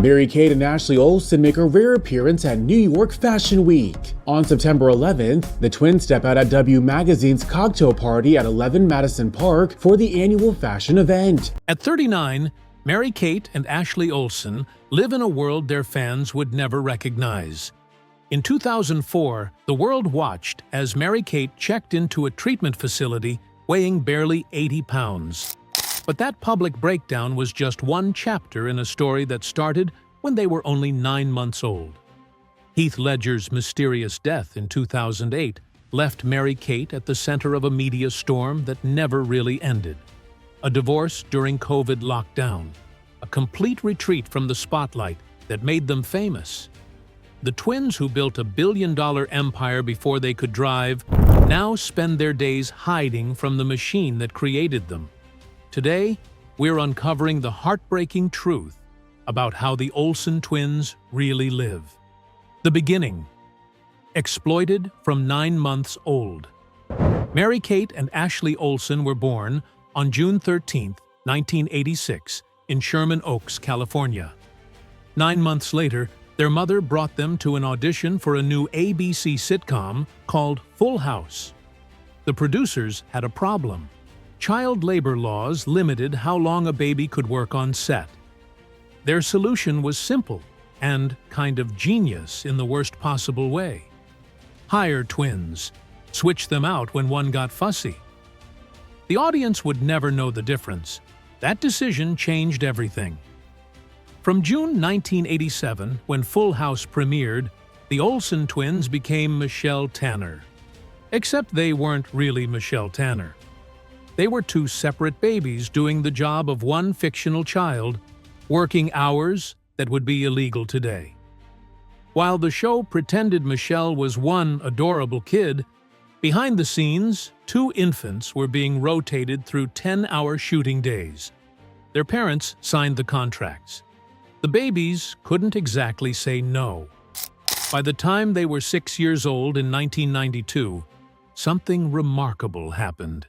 Mary-Kate and Ashley Olsen make a rare appearance at New York Fashion Week. On September 11th, the twins step out at W Magazine's cocktail party at 11 Madison Park for the annual fashion event. At 39, Mary-Kate and Ashley Olsen live in a world their fans would never recognize. In 2004, the world watched as Mary-Kate checked into a treatment facility weighing barely 80 pounds. But that public breakdown was just one chapter in a story that started when they were only 9 months old. Heath Ledger's mysterious death in 2008 left Mary-Kate at the center of a media storm that never really ended. A divorce during COVID lockdown, a complete retreat from the spotlight that made them famous. The twins who built a billion-dollar empire before they could drive now spend their days hiding from the machine that created them. Today, we're uncovering the heartbreaking truth about how the Olsen twins really live. The beginning. Exploited from 9 months old. Mary-Kate and Ashley Olsen were born on June 13, 1986, in Sherman Oaks, California. 9 months later, their mother brought them to an audition for a new ABC sitcom called Full House. The producers had a problem. Child labor laws limited how long a baby could work on set. Their solution was simple and kind of genius in the worst possible way. Hire twins. Switch them out when one got fussy. The audience would never know the difference. That decision changed everything. From June 1987, when Full House premiered, the Olsen twins became Michelle Tanner. Except they weren't really Michelle Tanner. They were two separate babies doing the job of one fictional child, working hours that would be illegal today. While the show pretended Michelle was one adorable kid, behind the scenes, two infants were being rotated through 10-hour shooting days. Their parents signed the contracts. The babies couldn't exactly say no. By the time they were 6 years old in 1992, something remarkable happened.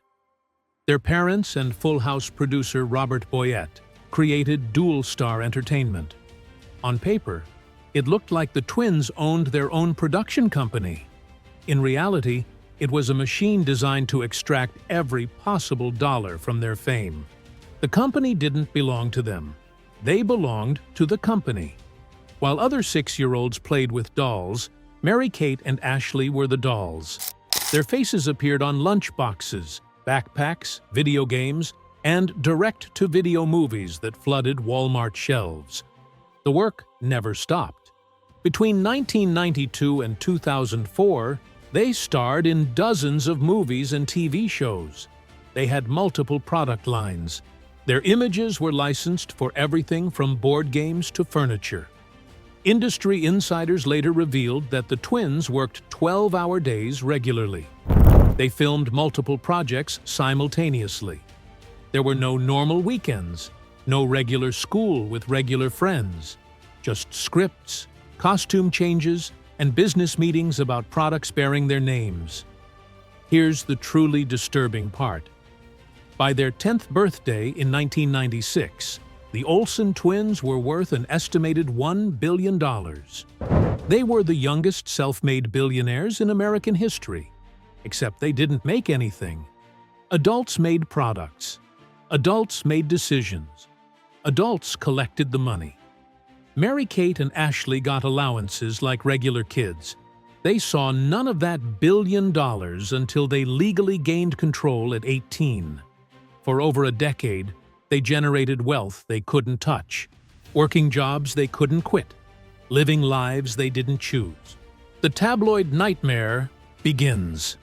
Their parents and Full House producer Robert Boyette created Dual Star Entertainment. On paper, it looked like the twins owned their own production company. In reality, it was a machine designed to extract every possible dollar from their fame. The company didn't belong to them. They belonged to the company. While other 6-year-olds played with dolls, Mary-Kate and Ashley were the dolls. Their faces appeared on lunch boxes, backpacks, video games, and direct-to-video movies that flooded Walmart shelves. The work never stopped. Between 1992 and 2004, they starred in dozens of movies and TV shows. They had multiple product lines. Their images were licensed for everything from board games to furniture. Industry insiders later revealed that the twins worked 12-hour days regularly. They filmed multiple projects simultaneously. There were no normal weekends, no regular school with regular friends, just scripts, costume changes, and business meetings about products bearing their names. Here's the truly disturbing part. By their 10th birthday in 1996, the Olsen twins were worth an estimated $1 billion. They were the youngest self-made billionaires in American history. Except they didn't make anything. Adults made products. Adults made decisions. Adults collected the money. Mary-Kate and Ashley got allowances like regular kids. They saw none of that $1 billion until they legally gained control at 18. For over a decade, they generated wealth they couldn't touch, working jobs they couldn't quit, living lives they didn't choose. The tabloid nightmare begins.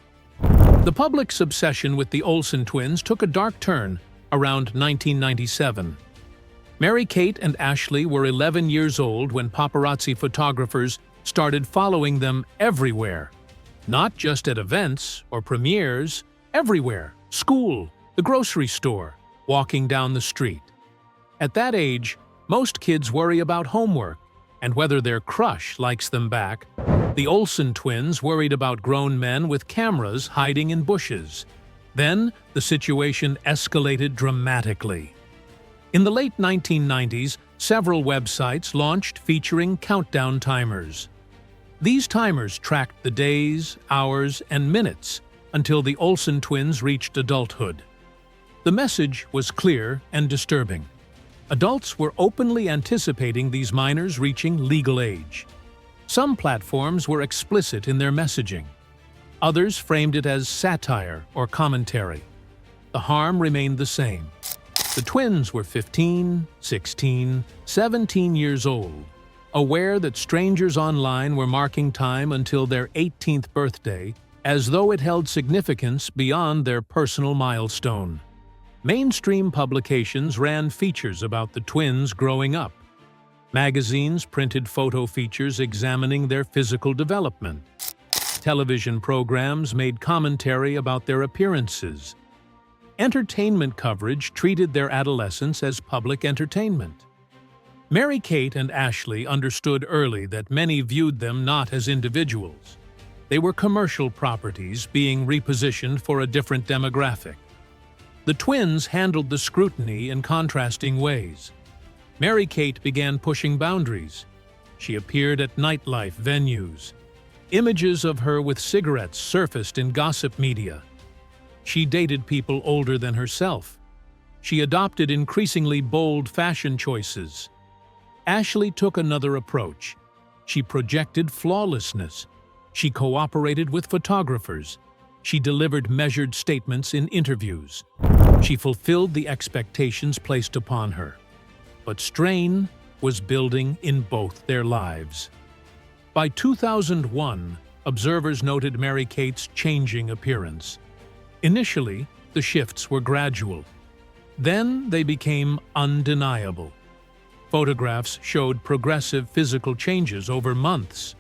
The public's obsession with the Olsen twins took a dark turn around 1997. Mary-Kate and Ashley were 11 years old when paparazzi photographers started following them everywhere. Not just at events or premieres, everywhere. School, the grocery store, walking down the street. At that age, most kids worry about homework and whether their crush likes them back. The Olsen twins worried about grown men with cameras hiding in bushes. Then, the situation escalated dramatically. In the late 1990s, several websites launched featuring countdown timers. These timers tracked the days, hours, and minutes until the Olsen twins reached adulthood. The message was clear and disturbing. Adults were openly anticipating these minors reaching legal age. Some platforms were explicit in their messaging. Others framed it as satire or commentary. The harm remained the same. The twins were 15, 16, 17 years old, aware that strangers online were marking time until their 18th birthday as though it held significance beyond their personal milestone. Mainstream publications ran features about the twins growing up. Magazines printed photo features examining their physical development. Television programs made commentary about their appearances. Entertainment coverage treated their adolescence as public entertainment. Mary-Kate and Ashley understood early that many viewed them not as individuals. They were commercial properties being repositioned for a different demographic. The twins handled the scrutiny in contrasting ways. Mary-Kate began pushing boundaries. She appeared at nightlife venues. Images of her with cigarettes surfaced in gossip media. She dated people older than herself. She adopted increasingly bold fashion choices. Ashley took another approach. She projected flawlessness. She cooperated with photographers. She delivered measured statements in interviews. She fulfilled the expectations placed upon her. But strain was building in both their lives. By 2001, observers noted Mary-Kate's changing appearance. Initially, the shifts were gradual. Then they became undeniable. Photographs showed progressive physical changes over months.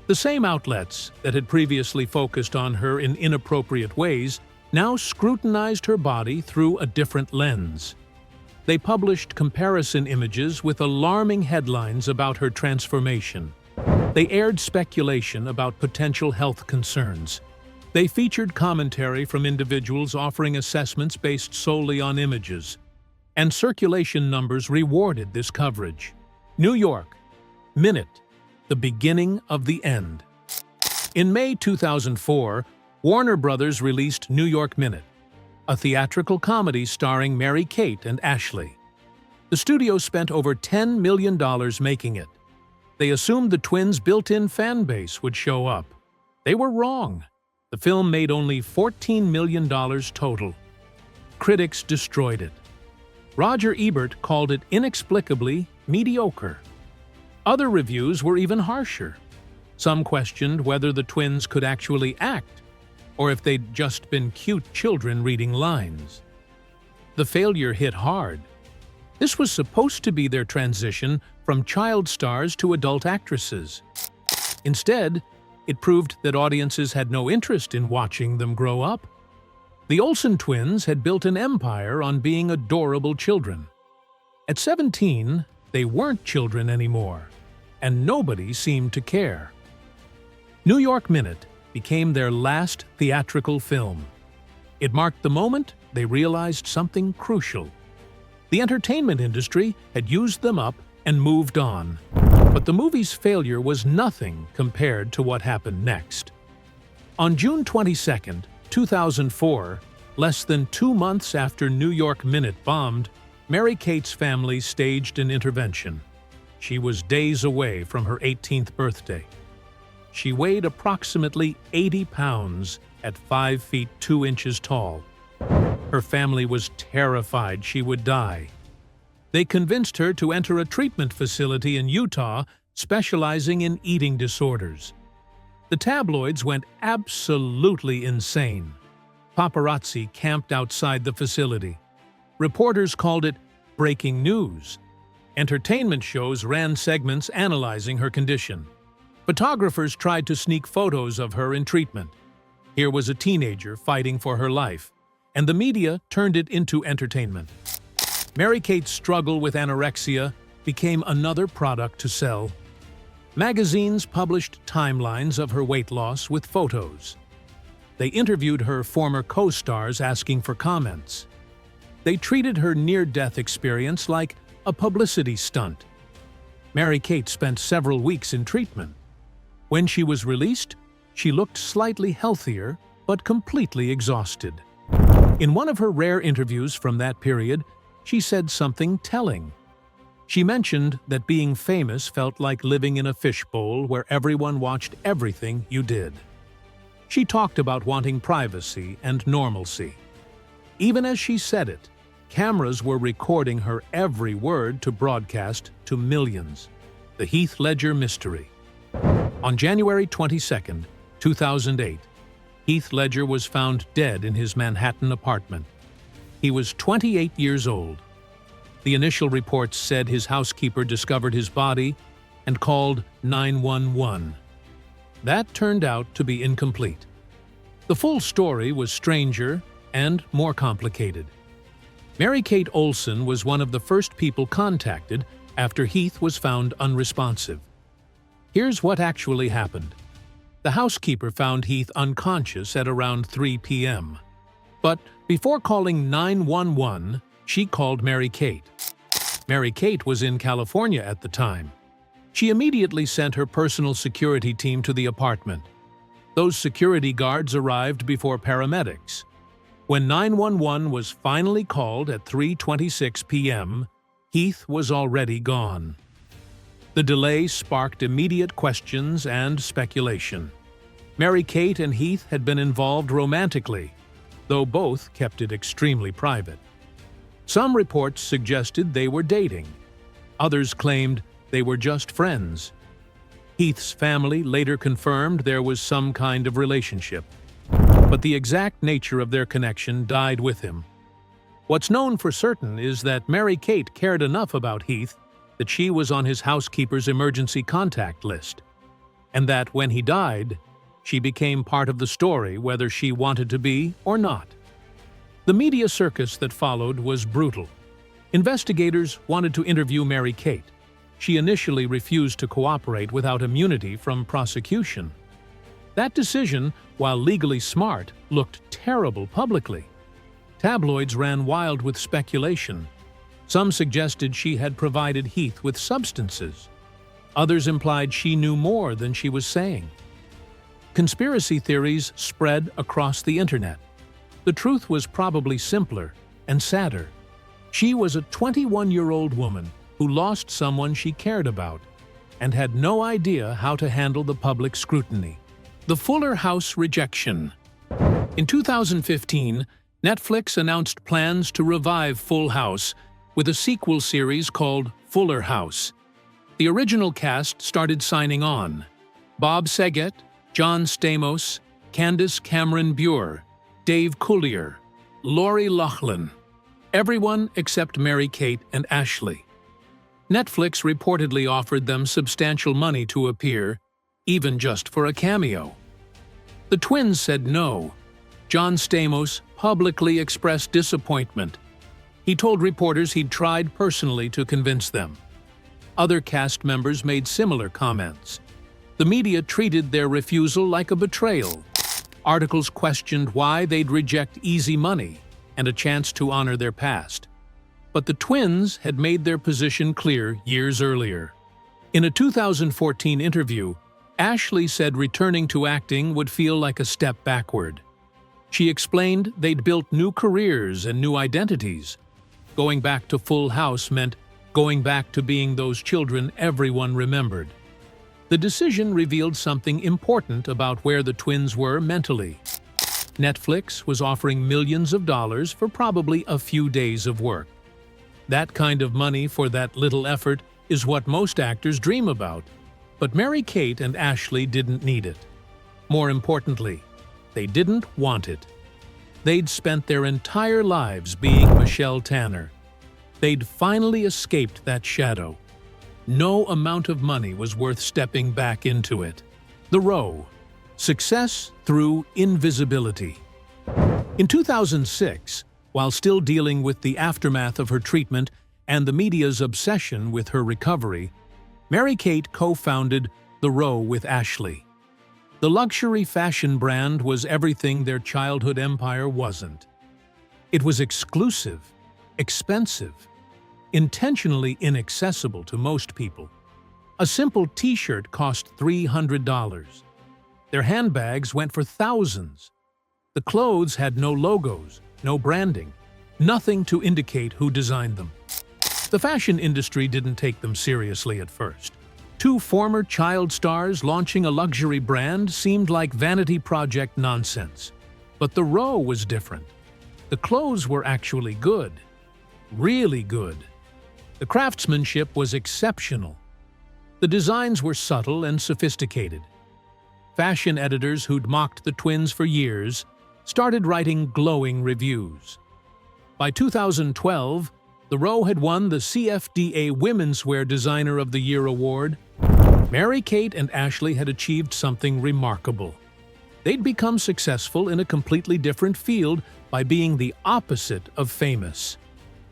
The same outlets that had previously focused on her in inappropriate ways now scrutinized her body through a different lens. They published comparison images with alarming headlines about her transformation. They aired speculation about potential health concerns. They featured commentary from individuals offering assessments based solely on images. And circulation numbers rewarded this coverage. New York, Minute, the beginning of the end. In May 2004, Warner Brothers released New York Minute, a theatrical comedy starring Mary-Kate and Ashley. The studio spent over $10 million making it. They assumed the twins' built-in fan base would show up. They were wrong. The film made only $14 million total. Critics destroyed it. Roger Ebert called it inexplicably mediocre. Other reviews were even harsher. Some questioned whether the twins could actually act, or if they'd just been cute children reading lines. The failure hit hard. This was supposed to be their transition from child stars to adult actresses. Instead, it proved that audiences had no interest in watching them grow up. The Olsen twins had built an empire on being adorable children. At 17, they weren't children anymore, and nobody seemed to care. New York Minute became their last theatrical film. It marked the moment they realized something crucial. The entertainment industry had used them up and moved on. But the movie's failure was nothing compared to what happened next. On June 22, 2004, less than 2 months after New York Minute bombed, Mary-Kate's family staged an intervention. She was days away from her 18th birthday. She weighed approximately 80 pounds at 5 feet 2 inches tall. Her family was terrified she would die. They convinced her to enter a treatment facility in Utah specializing in eating disorders. The tabloids went absolutely insane. Paparazzi camped outside the facility. Reporters called it breaking news. Entertainment shows ran segments analyzing her condition. Photographers tried to sneak photos of her in treatment. Here was a teenager fighting for her life, and the media turned it into entertainment. Mary-Kate's struggle with anorexia became another product to sell. Magazines published timelines of her weight loss with photos. They interviewed her former co-stars asking for comments. They treated her near-death experience like a publicity stunt. Mary-Kate spent several weeks in treatment. When she was released, she looked slightly healthier, but completely exhausted. In one of her rare interviews from that period, she said something telling. She mentioned that being famous felt like living in a fishbowl where everyone watched everything you did. She talked about wanting privacy and normalcy. Even as she said it, cameras were recording her every word to broadcast to millions. The Heath Ledger mystery. On January 22, 2008, Heath Ledger was found dead in his Manhattan apartment. He was 28 years old. The initial reports said his housekeeper discovered his body and called 911. That turned out to be incomplete. The full story was stranger and more complicated. Mary-Kate Olsen was one of the first people contacted after Heath was found unresponsive. Here's what actually happened. The housekeeper found Heath unconscious at around 3 p.m. But before calling 911, she called Mary-Kate. Mary-Kate was in California at the time. She immediately sent her personal security team to the apartment. Those security guards arrived before paramedics. When 911 was finally called at 3:26 p.m., Heath was already gone. The delay sparked immediate questions and speculation. Mary-Kate and Heath had been involved romantically, though both kept it extremely private. Some reports suggested they were dating. Others claimed they were just friends. Heath's family later confirmed there was some kind of relationship, but the exact nature of their connection died with him. What's known for certain is that Mary-Kate cared enough about Heath that she was on his housekeeper's emergency contact list, and that when he died, she became part of the story whether she wanted to be or not. The media circus that followed was brutal. Investigators wanted to interview Mary-Kate. She initially refused to cooperate without immunity from prosecution. That decision, while legally smart, looked terrible publicly. Tabloids ran wild with speculation. Some suggested she had provided Heath with substances. Others implied she knew more than she was saying. Conspiracy theories spread across the internet. The truth was probably simpler and sadder. She was a 21-year-old woman who lost someone she cared about and had no idea how to handle the public scrutiny. The Fuller House rejection. In 2015, Netflix announced plans to revive Full House with a sequel series called Fuller House. The original cast started signing on. Bob Saget, John Stamos, Candace Cameron Bure, Dave Coulier, Lori Loughlin. Everyone except Mary-Kate and Ashley. Netflix reportedly offered them substantial money to appear, even just for a cameo. The twins said no. John Stamos publicly expressed disappointment. He told reporters he'd tried personally to convince them. Other cast members made similar comments. The media treated their refusal like a betrayal. Articles questioned why they'd reject easy money and a chance to honor their past. But the twins had made their position clear years earlier. In a 2014 interview, Ashley said returning to acting would feel like a step backward. She explained they'd built new careers and new identities. Going back to Full House meant going back to being those children everyone remembered. The decision revealed something important about where the twins were mentally. Netflix was offering millions of dollars for probably a few days of work. That kind of money for that little effort is what most actors dream about. But Mary-Kate and Ashley didn't need it. More importantly, they didn't want it. They'd spent their entire lives being Michelle Tanner. They'd finally escaped that shadow. No amount of money was worth stepping back into it. The Row. Success through invisibility. In 2006, while still dealing with the aftermath of her treatment and the media's obsession with her recovery, Mary-Kate co-founded The Row with Ashley. The luxury fashion brand was everything their childhood empire wasn't. It was exclusive, expensive, intentionally inaccessible to most people. A simple t-shirt cost $300. Their handbags went for thousands. The clothes had no logos, no branding, nothing to indicate who designed them. The fashion industry didn't take them seriously at first. Two former child stars launching a luxury brand seemed like vanity project nonsense. But the row was different. The clothes were actually good. Really good. The craftsmanship was exceptional. The designs were subtle and sophisticated. Fashion editors who'd mocked the twins for years started writing glowing reviews. By 2012, the row had won the CFDA Women's Wear Designer of the Year award. Mary-Kate and Ashley had achieved something remarkable. They'd become successful in a completely different field by being the opposite of famous.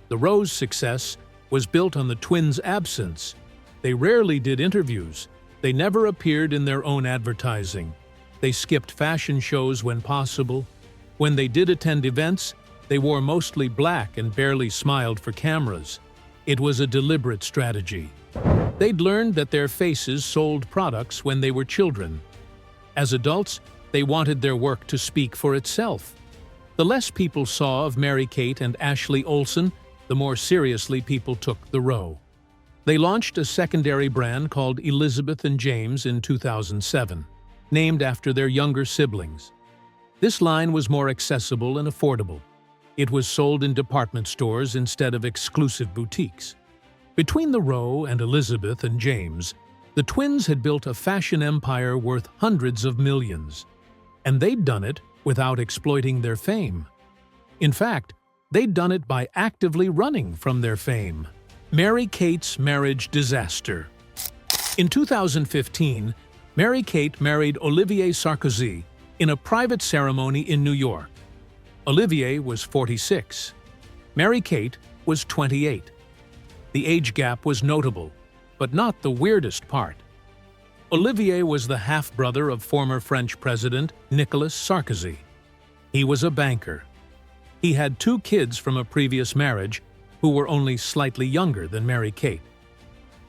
The row's success was built on the twins' absence. They rarely did interviews. They never appeared in their own advertising. They skipped fashion shows when possible. When they did attend events, they wore mostly black and barely smiled for cameras. It was a deliberate strategy. They'd learned that their faces sold products when they were children. As adults, they wanted their work to speak for itself. The less people saw of Mary-Kate and Ashley Olsen, the more seriously people took the row. They launched a secondary brand called Elizabeth and James in 2007, named after their younger siblings. This line was more accessible and affordable. It was sold in department stores instead of exclusive boutiques. Between the row and Elizabeth and James, the twins had built a fashion empire worth hundreds of millions. And they'd done it without exploiting their fame. In fact, they'd done it by actively running from their fame. Mary-Kate's marriage disaster. In 2015, Mary-Kate married Olivier Sarkozy in a private ceremony in New York. Olivier was 46. Mary-Kate was 28. The age gap was notable, but not the weirdest part. Olivier was the half-brother of former French President Nicolas Sarkozy. He was a banker. He had 2 kids from a previous marriage who were only slightly younger than Mary-Kate.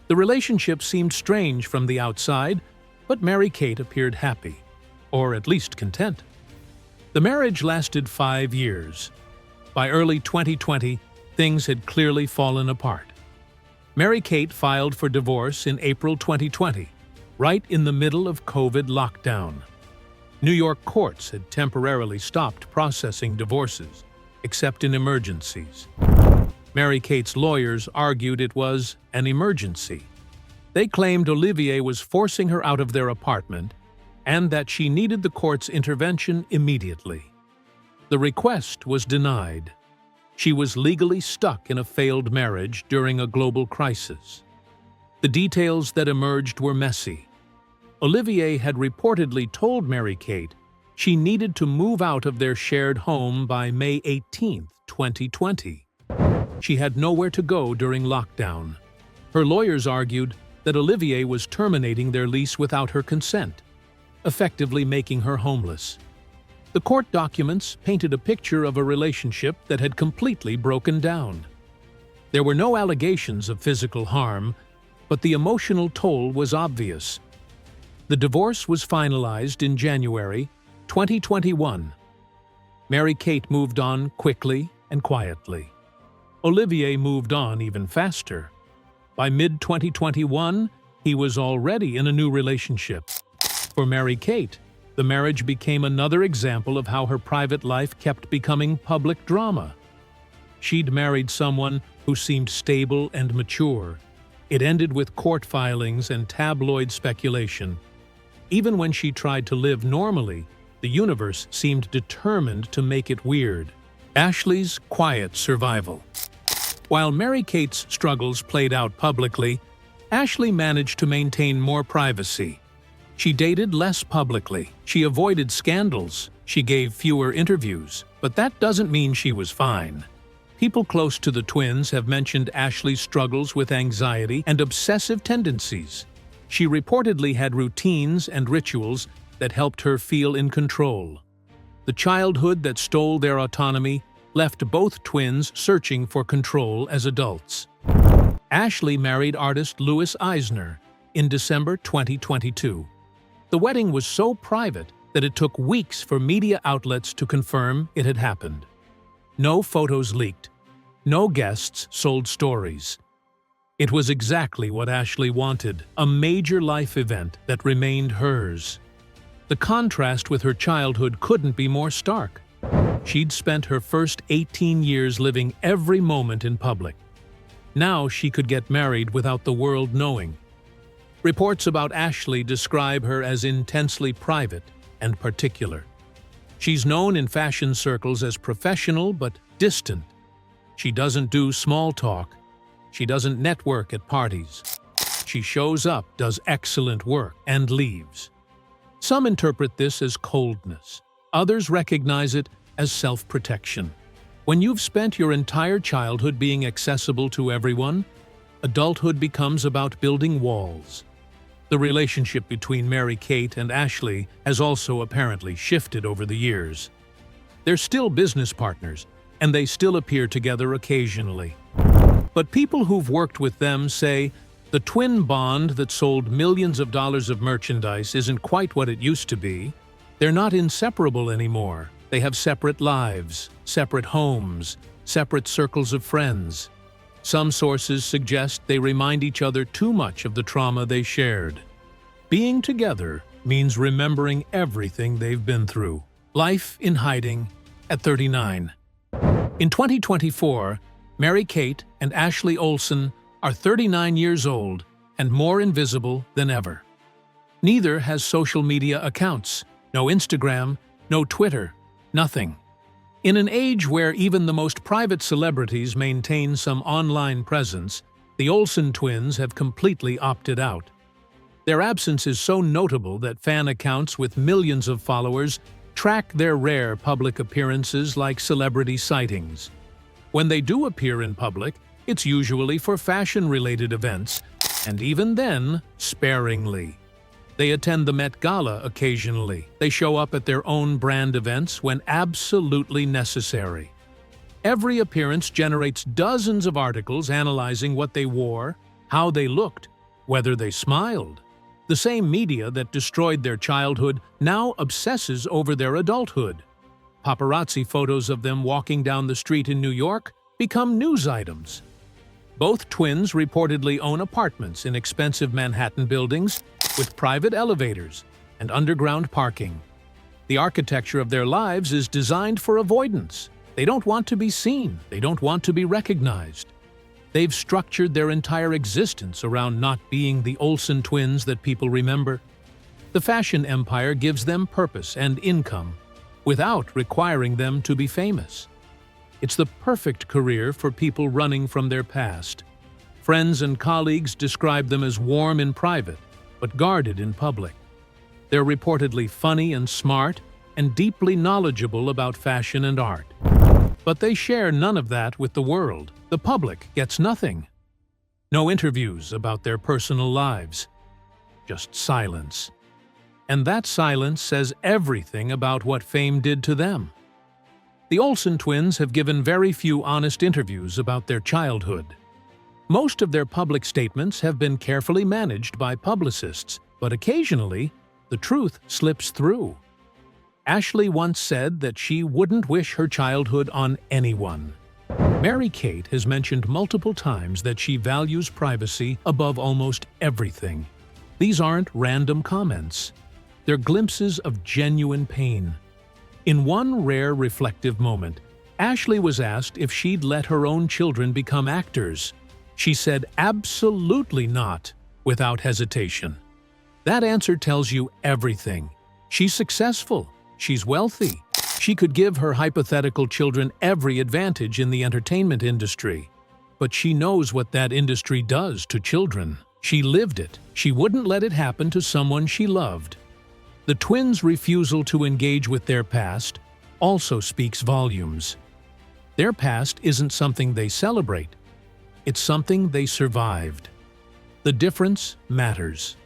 The relationship seemed strange from the outside, but Mary-Kate appeared happy, or at least content. The marriage lasted 5 years. By early 2020, things had clearly fallen apart. Mary-Kate filed for divorce in April 2020, right in the middle of COVID lockdown. New York courts had temporarily stopped processing divorces, except in emergencies. Mary-Kate's lawyers argued it was an emergency. They claimed Olivier was forcing her out of their apartment and that she needed the court's intervention immediately. The request was denied. She was legally stuck in a failed marriage during a global crisis. The details that emerged were messy. Olivier had reportedly told Mary-Kate she needed to move out of their shared home by May 18, 2020. She had nowhere to go during lockdown. Her lawyers argued that Olivier was terminating their lease without her consent, effectively making her homeless. The court documents painted a picture of a relationship that had completely broken down. There were no allegations of physical harm, but the emotional toll was obvious. The divorce was finalized in January 2021. Mary-Kate moved on quickly and quietly. Olivier moved on even faster. By mid-2021, he was already in a new relationship. For Mary-Kate, the marriage became another example of how her private life kept becoming public drama. She'd married someone who seemed stable and mature. It ended with court filings and tabloid speculation. Even when she tried to live normally, the universe seemed determined to make it weird. Ashley's quiet survival. While Mary-Kate's struggles played out publicly, Ashley managed to maintain more privacy. She dated less publicly. She avoided scandals. She gave fewer interviews. But that doesn't mean she was fine. People close to the twins have mentioned Ashley's struggles with anxiety and obsessive tendencies. She reportedly had routines and rituals that helped her feel in control. The childhood that stole their autonomy left both twins searching for control as adults. Ashley married artist Louis Eisner in December 2022. The wedding was so private that it took weeks for media outlets to confirm it had happened. No photos leaked. No guests sold stories. It was exactly what Ashley wanted, a major life event that remained hers. The contrast with her childhood couldn't be more stark. She'd spent her first 18 years living every moment in public. Now she could get married without the world knowing. Reports about Ashley describe her as intensely private and particular. She's known in fashion circles as professional but distant. She doesn't do small talk. She doesn't network at parties. She shows up, does excellent work, and leaves. Some interpret this as coldness. Others recognize it as self-protection. When you've spent your entire childhood being accessible to everyone, adulthood becomes about building walls. The relationship between Mary-Kate and Ashley has also apparently shifted over the years. They're still business partners, and they still appear together occasionally. But people who've worked with them say the twin bond that sold millions of dollars of merchandise isn't quite what it used to be. They're not inseparable anymore. They have separate lives, separate homes, separate circles of friends. Some sources suggest they remind each other too much of the trauma they shared. Being together means remembering everything they've been through. Life in hiding at 39. In 2024, Mary-Kate and Ashley Olsen are 39 years old and more invisible than ever. Neither has social media accounts, no Instagram, no Twitter, nothing. In an age where even the most private celebrities maintain some online presence, the Olsen twins have completely opted out. Their absence is so notable that fan accounts with millions of followers track their rare public appearances like celebrity sightings. When they do appear in public, it's usually for fashion-related events, and even then, sparingly. They attend the Met Gala occasionally. They show up at their own brand events when absolutely necessary. Every appearance generates dozens of articles analyzing what they wore, how they looked, whether they smiled. The same media that destroyed their childhood now obsesses over their adulthood. Paparazzi photos of them walking down the street in New York become news items. Both twins reportedly own apartments in expensive Manhattan buildings with private elevators and underground parking. The architecture of their lives is designed for avoidance. They don't want to be seen. They don't want to be recognized. They've structured their entire existence around not being the Olsen twins that people remember. The fashion empire gives them purpose and income without requiring them to be famous. It's the perfect career for people running from their past. Friends and colleagues describe them as warm in private, but guarded in public. They're reportedly funny and smart and deeply knowledgeable about fashion and art. But they share none of that with the world. The public gets nothing. No interviews about their personal lives. Just silence. And that silence says everything about what fame did to them. The Olsen twins have given very few honest interviews about their childhood. Most of their public statements have been carefully managed by publicists, but occasionally, the truth slips through. Ashley once said that she wouldn't wish her childhood on anyone. Mary-Kate has mentioned multiple times that she values privacy above almost everything. These aren't random comments. They're glimpses of genuine pain. In one rare reflective moment, Ashley was asked if she'd let her own children become actors. She said absolutely not, without hesitation. That answer tells you everything. She's successful. She's wealthy. She could give her hypothetical children every advantage in the entertainment industry. But she knows what that industry does to children. She lived it. She wouldn't let it happen to someone she loved. The twins' refusal to engage with their past also speaks volumes. Their past isn't something they celebrate. It's something they survived. The difference matters.